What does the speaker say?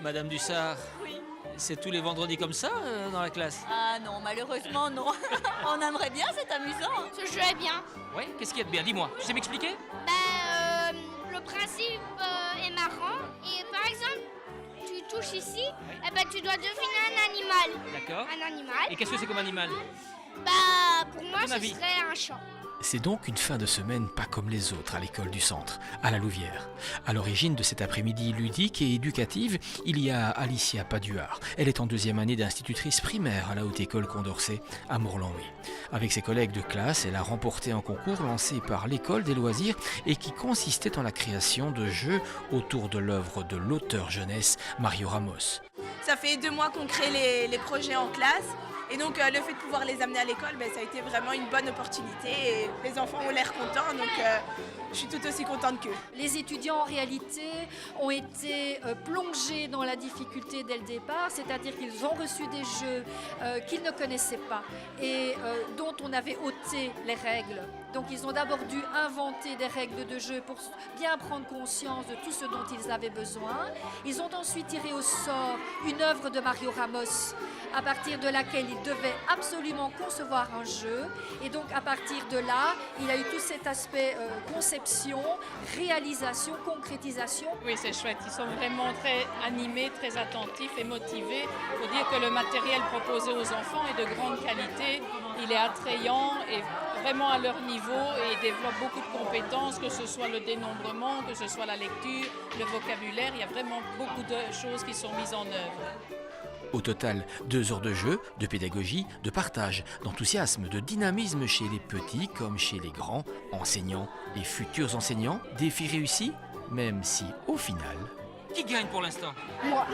Madame Dussard, Oui. c'est tous les vendredis comme ça dans la classe? Ah non, malheureusement non. On aimerait bien, c'est amusant. Ce jeu est bien. Oui, qu'est-ce qu'il y a de bien? Dis-moi, tu sais m'expliquer? Le principe est marrant. Et par exemple, tu touches ici, tu dois deviner un animal. D'accord. Un animal. Et qu'est-ce que c'est comme animal? Pour moi, ton ce avis? serait un chat. C'est donc une fin de semaine pas comme les autres à l'école du centre, à la Louvière. À l'origine de cet après-midi ludique et éducative, il y a Alicia Paduard. Elle est en deuxième année d'institutrice primaire à la Haute École Condorcet à Morlaix. Avec ses collègues de classe, elle a remporté un concours lancé par l'École des loisirs et qui consistait en la création de jeux autour de l'œuvre de l'auteur jeunesse Mario Ramos. Ça fait 2 mois qu'on crée les projets en classe. Et donc le fait de pouvoir les amener à l'école, ça a été vraiment une bonne opportunité et les enfants ont l'air contents, donc je suis tout aussi contente qu'eux. Les étudiants en réalité ont été plongés dans la difficulté dès le départ, c'est-à-dire qu'ils ont reçu des jeux qu'ils ne connaissaient pas et dont on avait ôté les règles. Donc ils ont d'abord dû inventer des règles de jeu pour bien prendre conscience de tout ce dont ils avaient besoin. Ils ont ensuite tiré au sort une œuvre de Mario Ramos à partir de laquelle ils devaient absolument concevoir un jeu. Et donc à partir de là, il y a eu tout cet aspect conception, réalisation, concrétisation. Oui, c'est chouette. Ils sont vraiment très animés, très attentifs et motivés. Il faut dire que le matériel proposé aux enfants est de grande qualité. Il est attrayant et vraiment à leur niveau et ils développent beaucoup de compétences, que ce soit le dénombrement, que ce soit la lecture, le vocabulaire. Il y a vraiment beaucoup de choses qui sont mises en œuvre. Au total, 2 heures de jeu, de pédagogie, de partage, d'enthousiasme, de dynamisme chez les petits comme chez les grands, enseignants et futurs enseignants. Défi réussi, même si au final... Qui gagne pour l'instant? Moi.